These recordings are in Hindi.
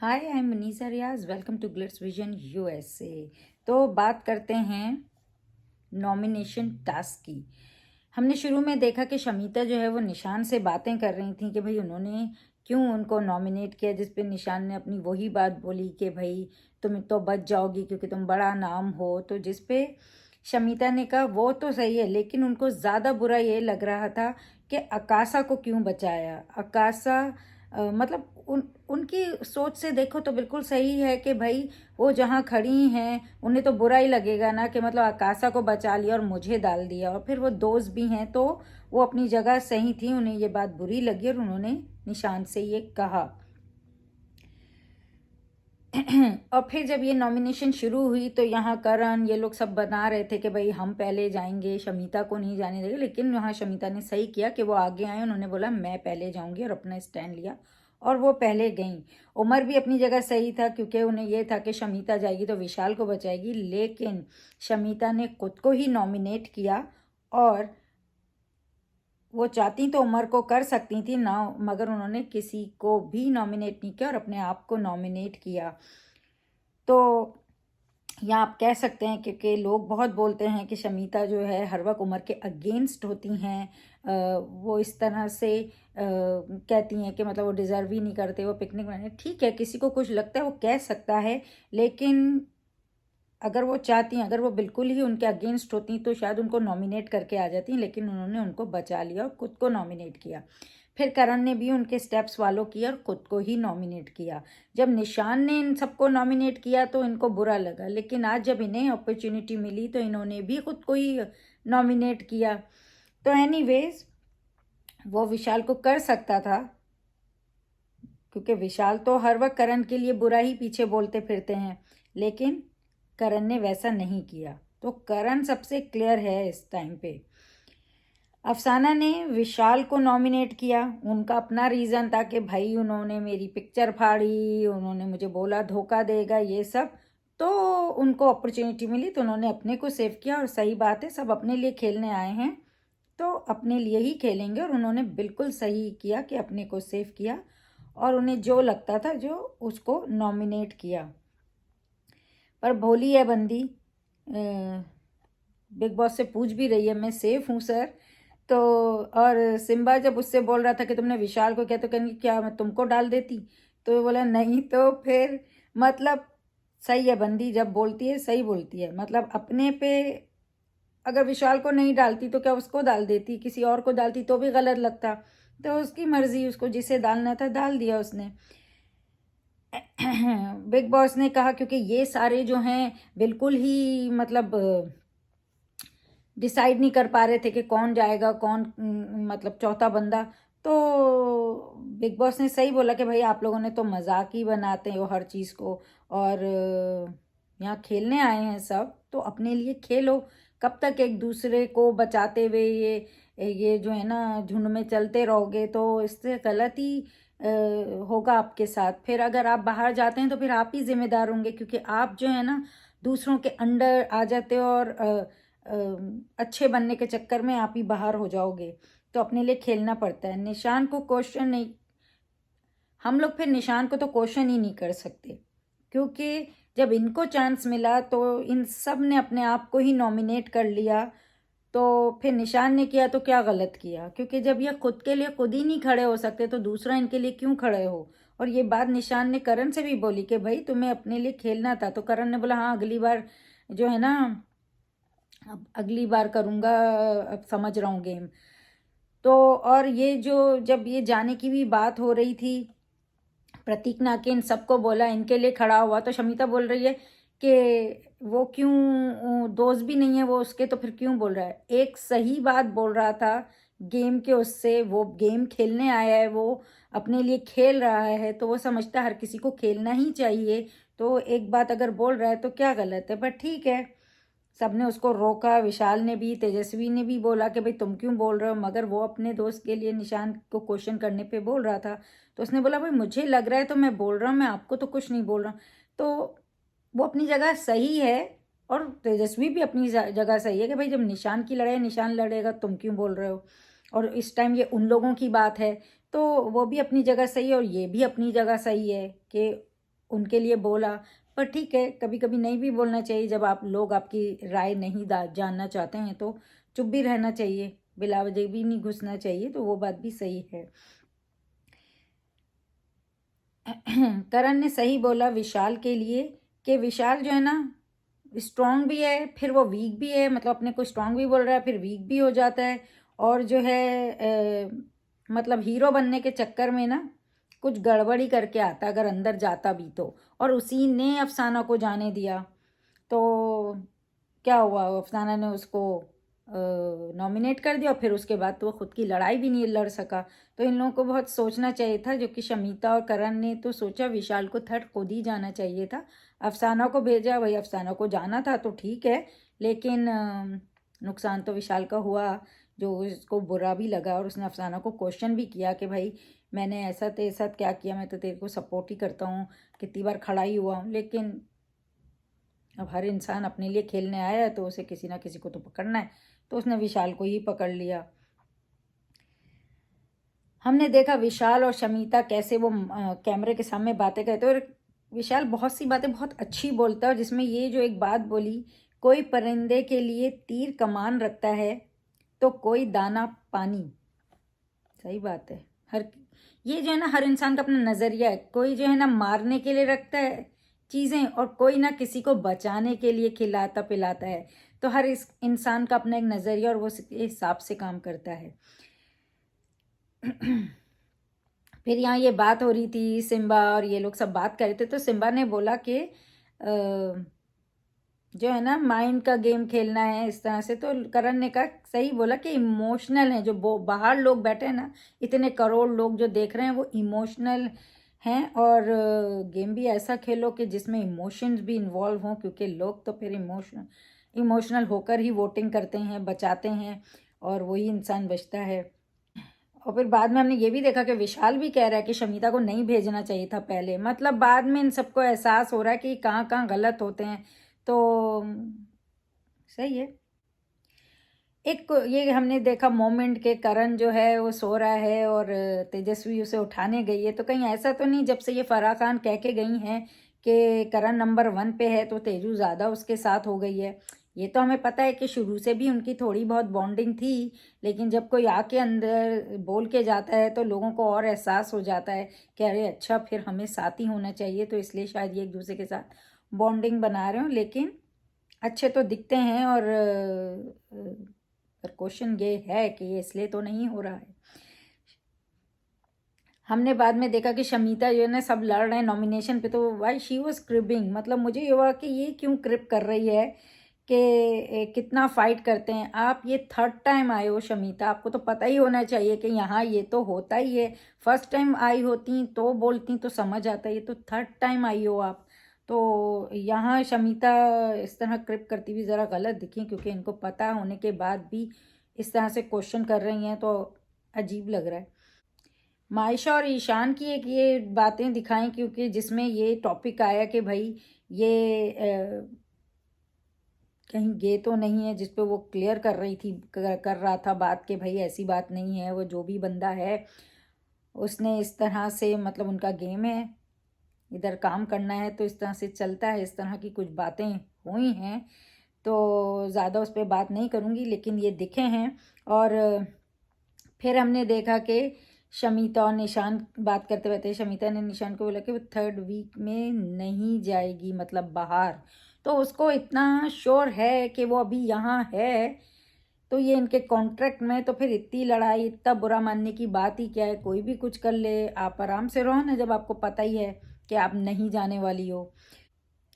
Hi, I am Manisha Riyaz. Welcome to Glitz Vision USA. तो बात करते हैं नॉमिनेशन टास्क की। हमने शुरू में देखा कि शमीता जो है वो निशान से बातें कर रही थी कि भाई उन्होंने क्यों उनको नॉमिनेट किया, जिस पे निशान ने अपनी वही बात बोली कि भाई तुम तो बच जाओगी क्योंकि तुम बड़ा नाम हो। तो जिस पे शमीता ने कहा वो तो सही है, लेकिन उनको ज़्यादा बुरा ये लग रहा था कि अकाशा को क्यों बचाया। अकाशा मतलब उनकी सोच से देखो तो बिल्कुल सही है कि भाई वो जहाँ खड़ी हैं उन्हें तो बुरा ही लगेगा ना कि मतलब आकाशा को बचा लिया और मुझे डाल दिया। और फिर वो दोस्त भी हैं तो वो अपनी जगह सही थी, उन्हें ये बात बुरी लगी और उन्होंने निशान से ये कहा। और फिर जब ये नॉमिनेशन शुरू हुई तो यहाँ करण ये लोग सब बना रहे थे कि भाई हम पहले जाएंगे, शमीता को नहीं जाने देंगे। लेकिन यहाँ शमीता ने सही किया कि वो आगे आए, उन्होंने बोला मैं पहले जाऊंगी और अपना स्टैंड लिया और वो पहले गई। उमर भी अपनी जगह सही था क्योंकि उन्हें ये था कि शमीता जाएगी तो विशाल को बचाएगी, लेकिन शमीता ने खुद को ही नॉमिनेट किया और वो चाहती तो उमर को कर सकती थी ना, मगर उन्होंने किसी को भी नॉमिनेट नहीं किया और अपने आप को नॉमिनेट किया। तो या आप कह सकते हैं क्योंकि लोग बहुत बोलते हैं कि शमीता जो है हर वक्त उमर के अगेंस्ट होती हैं। वो इस तरह से कहती हैं कि मतलब वो डिज़र्व ही नहीं करते वो पिकनिक मनाने। ठीक है, किसी को कुछ लगता है वो कह सकता है, लेकिन अगर वो चाहती हैं, अगर वो बिल्कुल ही उनके अगेंस्ट होती तो शायद उनको नॉमिनेट करके आ जाती, लेकिन उन्होंने उनको बचा लिया और खुद को नॉमिनेट किया। फिर करण ने भी उनके स्टेप्स फॉलो किया और खुद को ही नॉमिनेट किया। जब निशान ने इन सबको नॉमिनेट किया तो इनको बुरा लगा, लेकिन आज जब इन्हें अपॉर्चुनिटी मिली तो इन्होंने भी खुद को ही नॉमिनेट किया। तो एनीवेज वो विशाल को कर सकता था क्योंकि विशाल तो हर वक्त करण के लिए बुरा ही पीछे बोलते फिरते हैं, लेकिन करण ने वैसा नहीं किया। तो करण सबसे क्लियर है इस टाइम पे। अफसाना ने विशाल को नॉमिनेट किया, उनका अपना रीज़न था कि भाई उन्होंने मेरी पिक्चर फाड़ी, उन्होंने मुझे बोला धोखा देगा ये सब। तो उनको अपॉर्चुनिटी मिली तो उन्होंने अपने को सेव किया और सही बात है, सब अपने लिए खेलने आए हैं तो अपने लिए ही खेलेंगे। और उन्होंने बिल्कुल सही किया कि अपने को सेव किया और उन्हें जो लगता था जो उसको नॉमिनेट किया। पर भोली है बंदी, बिग बॉस से पूछ भी रही है मैं सेफ हूँ सर। तो और सिम्बा जब उससे बोल रहा था कि तुमने विशाल को किया तो कहेंगे क्या मैं तुमको डाल देती, तो बोला नहीं। तो फिर मतलब सही है बंदी, जब बोलती है सही बोलती है। मतलब अपने पे अगर विशाल को नहीं डालती तो क्या उसको डाल देती, किसी और को डालती तो भी गलत लगता। तो उसकी मर्जी, उसको जिसे डालना था डाल दिया उसने। बिग बॉस ने कहा क्योंकि ये सारे जो हैं बिल्कुल ही मतलब डिसाइड नहीं कर पा रहे थे कि कौन जाएगा कौन मतलब चौथा बंदा। तो बिग बॉस ने सही बोला कि भाई आप लोगों ने तो मजाक ही बनाते हो हर चीज़ को, और यहाँ खेलने आए हैं सब तो अपने लिए खेलो। कब तक एक दूसरे को बचाते हुए ये जो है ना झुंड में चलते रहोगे, तो इससे गलत ही होगा आपके साथ। फिर अगर आप बाहर जाते हैं तो फिर आप ही जिम्मेदार होंगे क्योंकि आप जो है ना दूसरों के अंडर आ जाते हो और अच्छे बनने के चक्कर में आप ही बाहर हो जाओगे। तो अपने लिए खेलना पड़ता है। निशान को क्वेश्चन नहीं, हम लोग फिर निशान को तो क्वेश्चन ही नहीं कर सकते क्योंकि जब इनको चांस मिला तो इन सब ने अपने आप को ही नॉमिनेट कर लिया। तो फिर निशान ने किया तो क्या गलत किया, क्योंकि जब ये खुद के लिए खुद ही नहीं खड़े हो सकते तो दूसरा इनके लिए क्यों खड़े हो। और ये बात निशान ने करण से भी बोली कि भाई तुम्हें अपने लिए खेलना था, तो करण ने बोला हाँ अगली बार जो है ना, अब अगली बार करूँगा, अब समझ रहा हूँ गेम। तो और ये जो जब ये जाने की भी बात हो रही थी, प्रतीक नाकेन सबको बोला इनके लिए खड़ा हुआ, तो शमिता बोल रही है कि वो क्यों दोस्त भी नहीं है वो उसके, तो फिर क्यों बोल रहा है। एक सही बात बोल रहा था गेम के उससे, वो गेम खेलने आया है, वो अपने लिए खेल रहा है तो वो समझता है हर किसी को खेलना ही चाहिए। तो एक बात अगर बोल रहा है तो क्या गलत है, पर ठीक है। सबने उसको रोका, विशाल ने भी, तेजस्वी ने भी बोला कि भाई तुम क्यों बोल रहे हो, मगर वो अपने दोस्त के लिए निशान को क्वेश्चन करने पे बोल रहा था। तो उसने बोला भाई मुझे लग रहा है तो मैं बोल रहा हूँ, मैं आपको तो कुछ नहीं बोल रहा हूँ। तो वो अपनी जगह सही है और तेजस्वी भी अपनी जगह सही है कि भाई जब निशान की लड़ाई निशान लड़ेगा तुम क्यों बोल रहे हो। और इस टाइम ये उन लोगों की बात है तो वो भी अपनी जगह सही है और ये भी अपनी जगह सही है कि उनके लिए बोला। पर ठीक है, कभी कभी नहीं भी बोलना चाहिए। जब आप लोग आपकी राय नहीं जानना चाहते हैं तो चुप भी रहना चाहिए, बिला वजह भी नहीं घुसना चाहिए, तो वो बात भी सही है। करण ने सही बोला विशाल के लिए कि विशाल जो है ना स्ट्रांग भी है, फिर वो वीक भी है, मतलब अपने को स्ट्रांग भी बोल रहा है फिर वीक भी हो जाता है। और जो है मतलब हीरो बनने के चक्कर में ना कुछ गड़बड़ी करके आता अगर अंदर जाता भी तो। और उसी ने अफसाना को जाने दिया, तो क्या हुआ, अफसाना ने उसको नॉमिनेट कर दिया और फिर उसके बाद तो वो खुद की लड़ाई भी नहीं लड़ सका। तो इन लोगों को बहुत सोचना चाहिए था, जो कि शमीता और करण ने तो सोचा विशाल को थर्ड खुद ही जाना चाहिए था। अफसाना को भेजा, वही अफसाना को जाना था तो ठीक है, लेकिन नुकसान तो विशाल का हुआ, जो उसको बुरा भी लगा। और उसने अफसाना को क्वेश्चन भी किया कि भाई मैंने ऐसा तेरे साथ क्या किया, मैं तो तेरे को सपोर्ट ही करता हूँ, कितनी बार खड़ा ही हुआ हूँ, लेकिन अब हर इंसान अपने लिए खेलने आया है तो उसे किसी ना किसी को तो पकड़ना है, तो उसने विशाल को ही पकड़ लिया। हमने देखा विशाल और शमीता कैसे वो कैमरे के सामने बातें करते, और विशाल बहुत सी बातें बहुत अच्छी बोलता है, जिसमें ये जो एक बात बोली, कोई परिंदे के लिए तीर कमान रखता है तो कोई दाना पानी। सही बात है। हर ये जो है ना हर इंसान का अपना नज़रिया है, कोई जो है ना मारने के लिए रखता है चीज़ें और कोई ना किसी को बचाने के लिए खिलाता पिलाता है। तो हर इस इंसान का अपना एक नज़रिया और वो इस हिसाब से काम करता है। फिर यहाँ ये बात हो रही थी, सिम्बा और ये लोग सब बात कर रहे थे, तो सिम्बा ने बोला कि जो है ना माइंड का गेम खेलना है इस तरह से। तो करण ने कहा सही बोला कि इमोशनल है, जो बाहर लोग बैठे हैं ना, इतने करोड़ लोग जो देख रहे हैं वो इमोशनल हैं। और गेम भी ऐसा खेलो कि जिसमें इमोशंस भी इन्वॉल्व हों, क्योंकि लोग तो फिर इमोशनल होकर ही वोटिंग करते हैं, बचाते हैं, और वही इंसान बचता है। और फिर बाद में हमने ये भी देखा कि विशाल भी कह रहा है कि शमीता को नहीं भेजना चाहिए था पहले, मतलब बाद में इन सबको एहसास हो रहा है कि कहाँ कहाँ गलत होते हैं। तो सही है। एक ये हमने देखा मोमेंट के करण जो है वो सो रहा है और तेजस्वी उसे उठाने गई है, तो कहीं ऐसा तो नहीं जब से ये फराह खान कह के गई हैं कि करण नंबर 1 पे है तो तेजू ज़्यादा उसके साथ हो गई है। ये तो हमें पता है कि शुरू से भी उनकी थोड़ी बहुत बॉन्डिंग थी, लेकिन जब कोई आके अंदर बोल के जाता है तो लोगों को और एहसास हो जाता है कि अरे अच्छा फिर हमें साथ ही होना चाहिए, तो इसलिए शायद ये एक दूसरे के साथ बॉन्डिंग बना रहे हो। लेकिन अच्छे तो दिखते हैं, और पर क्वेश्चन ये है कि ये इसलिए तो नहीं हो रहा है। हमने बाद में देखा कि शमीता जो है ना सब लड़ रहे हैं नॉमिनेशन पे, तो वाई शी वॉज क्रिबिंग, मतलब मुझे ये हुआ कि ये क्यों क्रिप कर रही है कि कितना फाइट करते हैं आप। ये थर्ड टाइम आए हो शमीता, आपको तो पता ही होना चाहिए कि यहाँ ये तो होता ही है। फर्स्ट टाइम आई होती तो बोलती तो समझ आता, ये तो थर्ड टाइम आई हो आप। तो यहाँ शमीता इस तरह क्रिप करती हुई ज़रा गलत दिखी, क्योंकि इनको पता होने के बाद भी इस तरह से क्वेश्चन कर रही हैं तो अजीब लग रहा है। मायशा और ईशान की एक ये बातें दिखाई, क्योंकि जिसमें ये टॉपिक आया कि भाई ये कहीं गे तो नहीं है, जिस पे वो क्लियर कर रही थी, कर रहा था बात कि भाई ऐसी बात नहीं है, वो जो भी बंदा है उसने इस तरह से, मतलब उनका गेम है, इधर काम करना है तो इस तरह से चलता है, इस तरह की कुछ बातें हुई हैं। तो ज़्यादा उस पर बात नहीं करूँगी, लेकिन ये दिखे हैं। और फिर हमने देखा कि शमीता और निशान बात करते रहते, शमीता ने निशान को बोला कि वो थर्ड वीक में नहीं जाएगी, मतलब बाहर। तो उसको इतना श्योर है कि वो अभी यहाँ है, तो ये इनके कॉन्ट्रैक्ट में, तो फिर इतनी लड़ाई, इतना बुरा मानने की बात ही क्या है। कोई भी कुछ कर ले, आप आराम से रहो ना, जब आपको पता ही है कि आप नहीं जाने वाली हो।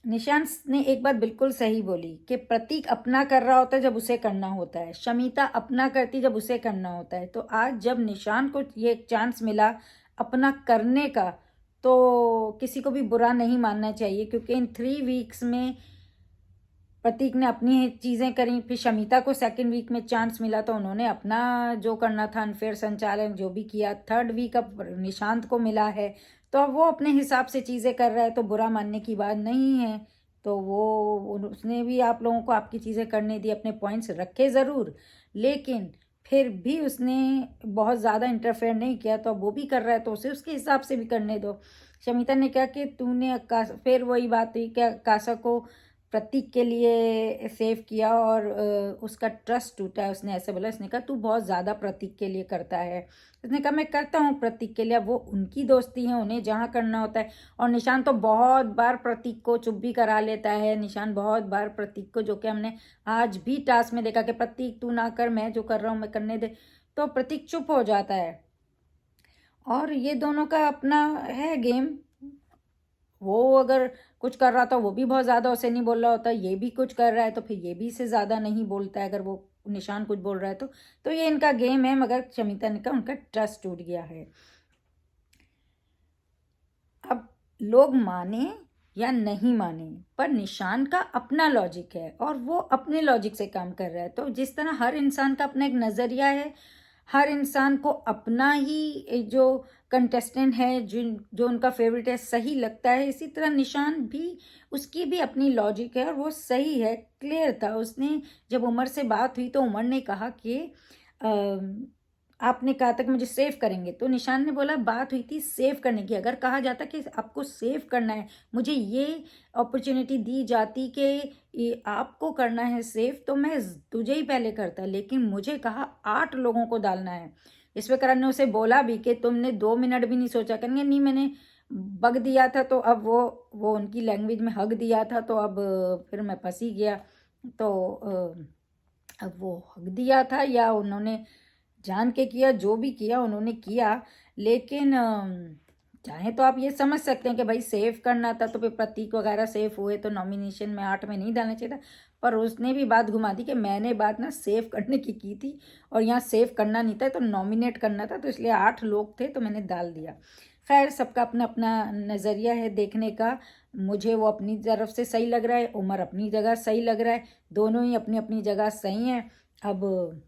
निशांत ने एक बात बिल्कुल सही बोली कि प्रतीक अपना कर रहा होता है जब उसे करना होता है, शमीता अपना करती जब उसे करना होता है। तो आज जब निशांत को ये एक चांस मिला अपना करने का, तो किसी को भी बुरा नहीं मानना चाहिए, क्योंकि इन 3 वीक्स में प्रतीक ने अपनी चीज़ें करी, फिर शमीता को सेकंड वीक में चांस मिला तो उन्होंने अपना जो करना था अनफेयर संचालन जो भी किया। थर्ड वीक अब निशांत को मिला है, तो अब वो अपने हिसाब से चीज़ें कर रहा है, तो बुरा मानने की बात नहीं है। तो वो उसने भी आप लोगों को आपकी चीज़ें करने दी, अपने पॉइंट्स रखे ज़रूर, लेकिन फिर भी उसने बहुत ज़्यादा इंटरफेयर नहीं किया, तो अब वो भी कर रहा है तो उसे उसके हिसाब से भी करने दो। शमिता ने कहा कि तूने फिर वही बात हुई कि आकाशा को प्रतीक के लिए सेव किया और उसका ट्रस्ट टूटा है। उसने ऐसे बोला, उसने कहा तू बहुत ज़्यादा प्रतीक के लिए करता है। उसने कहा मैं करता हूँ प्रतीक के लिए, अब वो उनकी दोस्ती है, उन्हें जहाँ करना होता है। और निशान तो बहुत बार प्रतीक को चुप भी करा लेता है। निशान बहुत बार प्रतीक को, जो कि हमने आज भी टास्क में देखा कि प्रतीक तू ना कर, मैं जो कर रहा हूँ मैं करने दे, तो प्रतीक चुप हो जाता है। और ये दोनों का अपना है गेम। वो अगर कुछ कर रहा था वो भी बहुत ज़्यादा उसे नहीं बोल रहा होता, ये भी कुछ कर रहा है तो फिर ये भी से ज़्यादा नहीं बोलता है अगर वो निशान कुछ बोल रहा है तो ये इनका गेम है। मगर शमिता ने कहा उनका ट्रस्ट टूट गया है। अब लोग माने या नहीं माने, पर निशान का अपना लॉजिक है और वो अपने लॉजिक से काम कर रहा है। तो जिस तरह हर इंसान का अपना एक नज़रिया है, हर इंसान को अपना ही जो कंटेस्टेंट है जो उनका फेवरेट है सही लगता है, इसी तरह निशान भी, उसकी भी अपनी लॉजिक है और वो सही है, क्लियर था। उसने जब उमर से बात हुई तो उमर ने कहा कि आपने कहा था कि मुझे सेव करेंगे, तो निशान ने बोला बात हुई थी सेव करने की। अगर कहा जाता कि आपको सेव करना है, मुझे ये अपॉर्चुनिटी दी जाती कि ये आपको करना है सेव, तो मैं तुझे ही पहले करता, लेकिन मुझे कहा 8 लोगों को डालना है। इस पर करण ने उसे बोला भी कि तुमने 2 मिनट भी नहीं सोचा। करेंगे नहीं, मैंने बग दिया था, तो अब वो उनकी लैंग्वेज में हग दिया था, तो अब फिर मैं फंसी गया। तो अब वो हक दिया था या उन्होंने जान के किया, जो भी किया उन्होंने किया। लेकिन चाहे तो आप ये समझ सकते हैं कि भाई सेव करना था तो फिर प्रतीक वगैरह सेव हुए तो नॉमिनेशन में 8 में नहीं डालना चाहिए था। पर उसने भी बात घुमा दी कि मैंने बात ना सेव करने की थी और यहाँ सेव करना नहीं था, तो नॉमिनेट करना था, तो इसलिए 8 लोग थे तो मैंने डाल दिया। खैर, सबका अपना अपना नज़रिया है देखने का। मुझे वो अपनी तरफ से सही लग रहा है, उमर अपनी जगह सही लग रहा है, दोनों ही अपनी अपनी जगह सही हैं। अब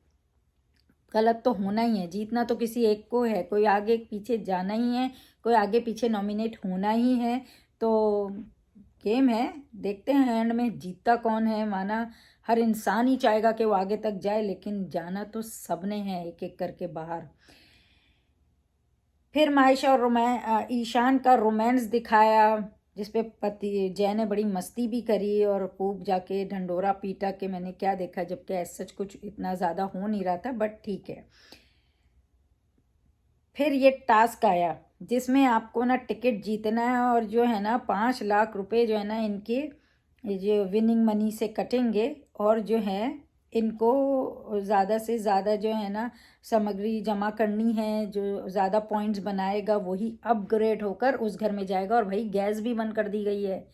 गलत तो होना ही है, जीतना तो किसी एक को है, कोई आगे पीछे जाना ही है, कोई आगे पीछे नॉमिनेट होना ही है। तो गेम है, देखते हैं एंड में जीतता कौन है। माना हर इंसान ही चाहेगा कि वो आगे तक जाए, लेकिन जाना तो सबने है एक एक करके बाहर। फिर मायशा और ईशान का रोमांस दिखाया, जिसपे पति जय ने बड़ी मस्ती भी करी और खूब जाके ढंडोरा पीटा कि मैंने क्या देखा, जबकि ऐसा सच कुछ इतना ज़्यादा हो नहीं रहा था, बट ठीक है। फिर ये टास्क आया जिसमें आपको ना टिकट जीतना है और जो है ना 5 लाख रुपए जो है ना इनके ये जो विनिंग मनी से कटेंगे, और जो है इनको ज़्यादा से ज़्यादा जो है ना सामग्री जमा करनी है। जो ज़्यादा पॉइंट्स बनाएगा वही अपग्रेड होकर उस घर में जाएगा। और भाई गैस भी बंद कर दी गई है,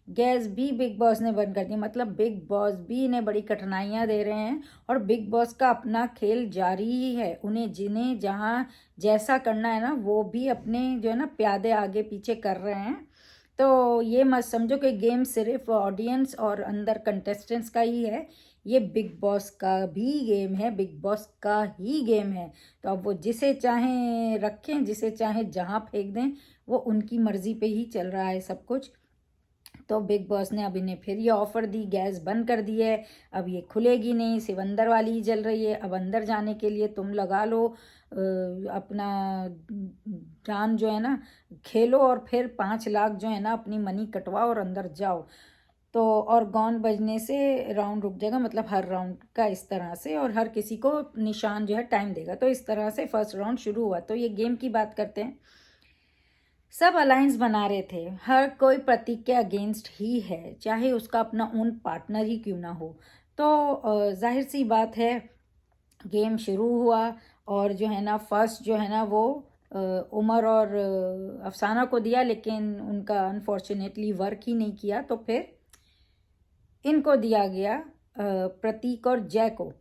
गैस भी बिग बॉस ने बंद कर दी, मतलब बिग बॉस भी इन्हें बड़ी कठिनाइयाँ दे रहे हैं और बिग बॉस का अपना खेल जारी ही है। उन्हें जिन्हें जहाँ जैसा करना है ना वो भी अपने जो है ना प्यादे आगे पीछे कर रहे हैं। तो ये मत समझो कि गेम सिर्फ ऑडियंस और अंदर कंटेस्टेंट्स का ही है, ये बिग बॉस का भी गेम है, बिग बॉस का ही गेम है। तो अब वो जिसे चाहें रखें, जिसे चाहें जहाँ फेंक दें, वो उनकी मर्जी पे ही चल रहा है सब कुछ। तो बिग बॉस ने अब इन्हें फिर ये ऑफ़र दी, गैस बंद कर दी है, अब ये खुलेगी नहीं, सिर्फ अंदर वाली ही जल रही है। अब अंदर जाने के लिए तुम लगा लो अपना जान जो है ना, खेलो और फिर 5 लाख जो है ना अपनी मनी कटवाओ और अंदर जाओ। तो और गॉन बजने से राउंड रुक जाएगा, मतलब हर राउंड का इस तरह से, और हर किसी को निशान जो है टाइम देगा। तो इस तरह से फर्स्ट राउंड शुरू हुआ। तो ये गेम की बात करते हैं। सब अलायंस बना रहे थे, हर कोई प्रतीक के अगेंस्ट ही है, चाहे उसका अपना ओन पार्टनर ही क्यों ना हो। तो जाहिर सी बात है, गेम शुरू हुआ और जो है ना फर्स्ट जो है ना वो उमर और अफसाना को दिया, लेकिन उनका अनफॉर्चुनेटली वर्क ही नहीं किया। तो फिर इनको दिया गया प्रतीक और जय को।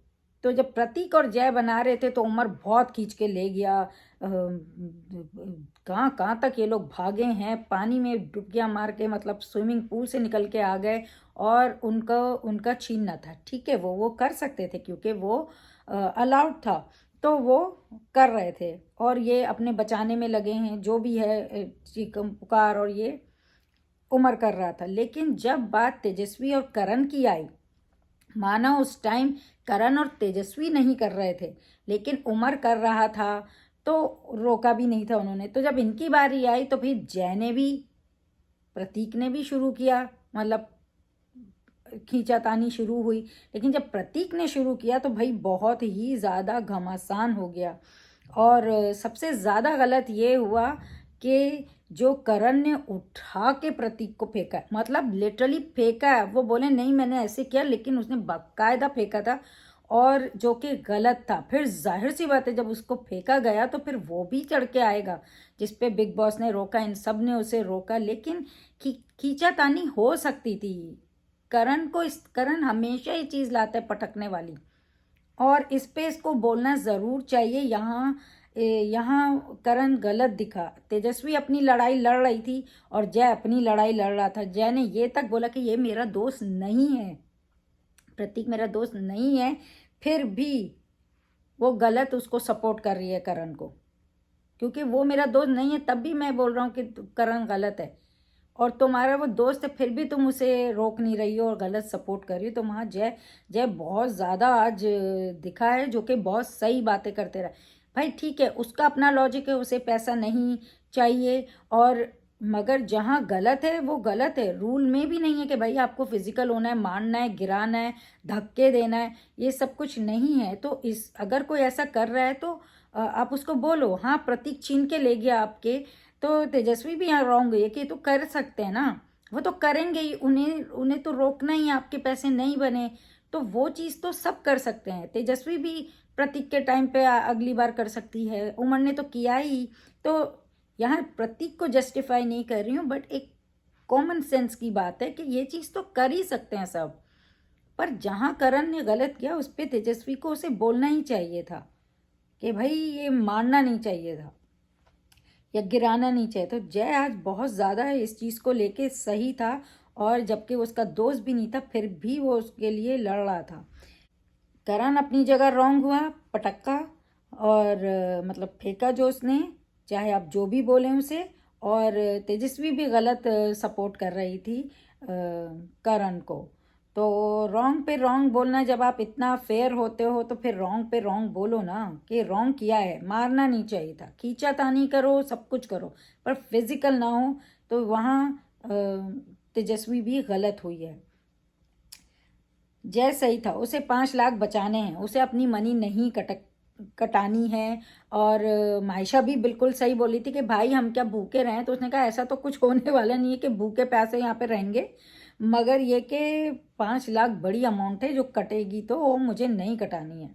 तो जब प्रतीक और जय बना रहे थे तो उमर बहुत खींच के ले गया, कहाँ कहाँ तक ये लोग भागे हैं, पानी में डुबकियां मार के, मतलब स्विमिंग पूल से निकल के आ गए। और उनका छीनना था, ठीक है, वो कर सकते थे क्योंकि वो अलाउड था, तो वो कर रहे थे। और ये अपने बचाने में लगे हैं, जो भी है चीकम पुकार, और ये उमर कर रहा था। लेकिन जब बात तेजस्वी और करण की आई माना उस टाइम करण और तेजस्वी नहीं कर रहे थे, लेकिन उमर कर रहा था, तो रोका भी नहीं था उन्होंने। तो जब इनकी बारी आई तो फिर जय ने भी, प्रतीक ने भी शुरू किया, मतलब खींचातानी शुरू हुई। लेकिन जब प्रतीक ने शुरू किया तो भाई बहुत ही ज़्यादा घमासान हो गया। और सबसे ज़्यादा गलत ये हुआ कि जो करण ने उठा के प्रतीक को फेंका, मतलब लिटरली फेंका है। वो बोले नहीं मैंने ऐसे किया, लेकिन उसने बाकायदा फेंका था, और जो कि गलत था। फिर जाहिर सी बात है जब उसको फेंका गया तो फिर वो भी चढ़ के आएगा, जिस पे बिग बॉस ने रोका, इन सब ने उसे रोका। लेकिन खींचातानी हो सकती थी। करण हमेशा ही चीज़ लाता है पटकने वाली, और इस पे इसको बोलना ज़रूर चाहिए। यहाँ करण गलत दिखा। तेजस्वी अपनी लड़ाई लड़ रही थी और जय अपनी लड़ाई लड़ रहा था। जय ने ये तक बोला कि ये मेरा दोस्त नहीं है, प्रतीक मेरा दोस्त नहीं है, फिर भी वो गलत उसको सपोर्ट कर रही है करण को, क्योंकि वो मेरा दोस्त नहीं है तब भी मैं बोल रहा हूँ कि करण गलत है, और तुम्हारा वो दोस्त है फिर भी तुम उसे रोक नहीं रही हो और गलत सपोर्ट कर रही हो। तो वहाँ जय जय बहुत ज़्यादा आज दिखा है, जो कि बहुत सही बातें करते रहे। भाई ठीक है, उसका अपना लॉजिक है, उसे पैसा नहीं चाहिए, और मगर जहाँ गलत है वो गलत है। रूल में भी नहीं है कि भाई आपको फिजिकल होना है, मारना है, गिराना है, धक्के देना है, ये सब कुछ नहीं है। तो इस अगर कोई ऐसा कर रहा है तो आप उसको बोलो। हाँ, प्रतीक छीन के ले गया आपके, तो तेजस्वी भी यहाँ रॉन्ग है कि तो कर सकते हैं ना, वो तो करेंगे ही, उन्हें उन्हें तो रोकना ही, आपके पैसे नहीं बने तो वो चीज़ तो सब कर सकते हैं। तेजस्वी भी प्रतीक के टाइम पे अगली बार कर सकती है, उमर ने तो किया ही। तो यहाँ प्रतीक को जस्टिफाई नहीं कर रही हूँ, बट एक कॉमन सेंस की बात है कि ये चीज़ तो कर ही सकते हैं सब। पर जहाँ करण ने गलत किया उस पर तेजस्वी को उसे बोलना ही चाहिए था कि भाई ये मारना नहीं चाहिए था या गिराना नहीं चाहिए। तो जय आज बहुत ज़्यादा इस चीज़ को लेके सही था, और जबकि उसका दोस्त भी नहीं था फिर भी वो उसके लिए लड़ रहा था। करण अपनी जगह रॉन्ग हुआ, पटक्का और मतलब फेंका जो उसने, चाहे आप जो भी बोलें उसे। और तेजस्वी भी गलत सपोर्ट कर रही थी करण को। तो रॉन्ग पे रॉन्ग बोलना, जब आप इतना फेयर होते हो तो फिर रॉन्ग पे रॉन्ग बोलो ना, कि रॉन्ग किया है, मारना नहीं चाहिए था, खींचातानी करो, सब कुछ करो, पर फिजिकल ना हो। तो वहाँ तेजस्वी भी गलत हुई है। जय सही था, उसे 5 लाख बचाने हैं, उसे अपनी मनी नहीं कटानी है। और मायशा भी बिल्कुल सही बोली थी कि भाई हम क्या भूखे रहें, तो उसने कहा ऐसा तो कुछ होने वाला नहीं है कि भूखे प्यासे यहाँ पे रहेंगे, मगर ये कि 5 लाख बड़ी अमाउंट है जो कटेगी, तो वो मुझे नहीं कटानी है।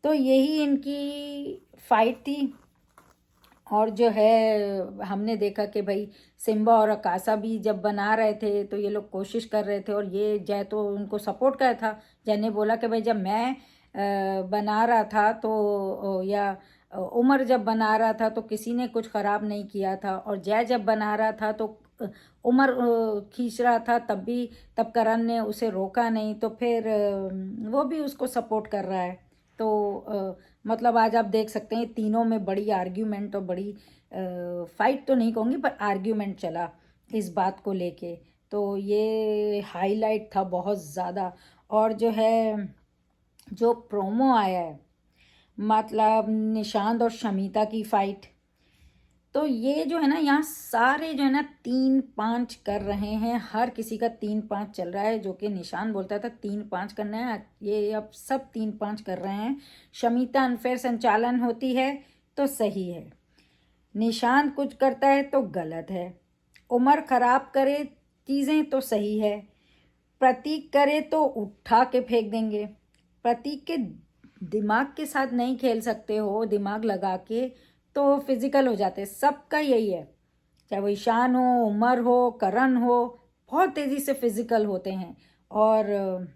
तो यही इनकी फाइट थी। और जो है हमने देखा कि भाई सिम्बा और अकासा भी जब बना रहे थे तो ये लोग कोशिश कर रहे थे, और ये जय तो उनको सपोर्ट कर था। जय ने बोला कि भाई जब मैं बना रहा था तो या उमर जब बना रहा था तो किसी ने कुछ ख़राब नहीं किया था, और जय जब बना रहा था तो उमर खींच रहा था, तब करण ने उसे रोका नहीं, तो फिर वो भी उसको सपोर्ट कर रहा है। तो मतलब आज आप देख सकते हैं तीनों में बड़ी आर्ग्यूमेंट और बड़ी फाइट तो नहीं कहूँगी, पर आर्ग्यूमेंट चला इस बात को लेके। तो ये हाईलाइट था बहुत ज़्यादा। और जो है जो प्रोमो आया है, मतलब निशांत और शमीता की फाइट, तो ये जो है ना, यहाँ सारे जो है ना 3-5 कर रहे हैं, हर किसी का 3-5 चल रहा है। जो कि निशान बोलता था 3-5 करना है, ये अब सब 3-5 कर रहे हैं। शमीता अनफेयर संचालन होती है तो सही है, निशान कुछ करता है तो गलत है, उमर खराब करे चीज़ें तो सही है, प्रतीक करे तो उठा के फेंक देंगे। प्रतीक के दिमाग के साथ नहीं खेल सकते हो, दिमाग लगा के तो फिजिकल हो जाते हैं। सबका यही है, चाहे वो ईशान हो, उमर हो, करण हो, बहुत तेज़ी से फिजिकल होते हैं। और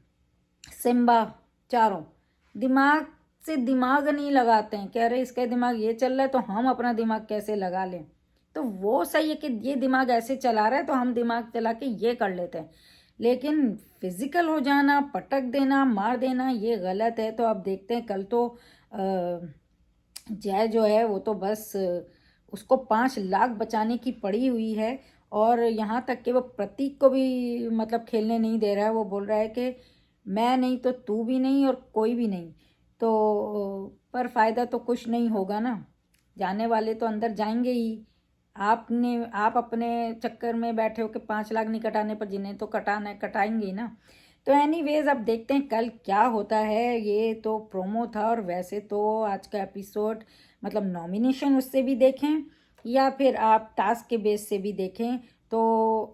सिम्बा, चारों दिमाग से दिमाग नहीं लगाते हैं कि अरे इसका दिमाग ये चल रहा है तो हम अपना दिमाग कैसे लगा लें। तो वो सही है कि ये दिमाग ऐसे चला रहा है तो हम दिमाग चला के ये कर लेते हैं, लेकिन फिजिकल हो जाना, पटक देना, मार देना, ये गलत है। तो अब देखते हैं कल तो जय जो है वो तो बस उसको 5 लाख बचाने की पड़ी हुई है, और यहाँ तक कि वो प्रतीक को भी मतलब खेलने नहीं दे रहा है। वो बोल रहा है कि मैं नहीं तो तू भी नहीं और कोई भी नहीं, तो पर फ़ायदा तो कुछ नहीं होगा ना, जाने वाले तो अंदर जाएंगे ही। आप अपने चक्कर में बैठे हो कि 5 लाख नहीं कटाने, पर जिन्हें तो कटाना है कटाएंगे ही ना। तो एनीवेज अब देखते हैं कल क्या होता है। ये तो प्रोमो था, और वैसे तो आज का एपिसोड मतलब नॉमिनेशन उससे भी देखें या फिर आप टास्क के बेस से भी देखें तो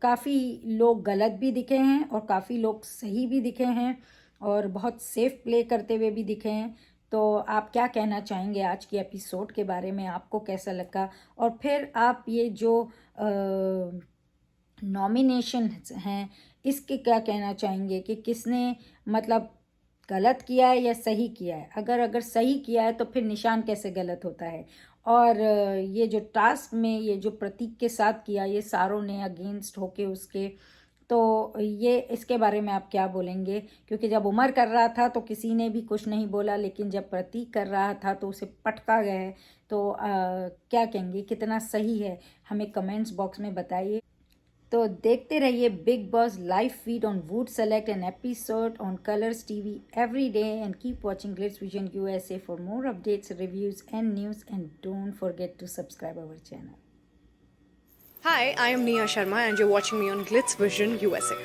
काफ़ी लोग गलत भी दिखे हैं और काफ़ी लोग सही भी दिखे हैं और बहुत सेफ प्ले करते हुए भी दिखे हैं। तो आप क्या कहना चाहेंगे आज की एपिसोड के बारे में, आपको कैसा लगा? और फिर आप ये जो नॉमिनेशन हैं इसके क्या कहना चाहेंगे कि किसने मतलब गलत किया है या सही किया है? अगर अगर सही किया है तो फिर निशान कैसे गलत होता है? और ये जो टास्क में ये जो प्रतीक के साथ किया, ये सारों ने अगेंस्ट होके उसके, तो ये इसके बारे में आप क्या बोलेंगे? क्योंकि जब उमर कर रहा था तो किसी ने भी कुछ नहीं बोला, लेकिन जब प्रतीक कर रहा था तो उसे पटका गया है। तो क्या कहेंगे, कितना सही है? हमें कमेंट्स बॉक्स में बताइए। तो देखते रहिए Bigg Boss live feed on Voot select an episode on Colors TV every day and keep watching Glitz Vision USA for more updates, reviews and news, and don't forget to subscribe our channel. Hi, I am Nia Sharma and you're watching me on Glitz Vision USA.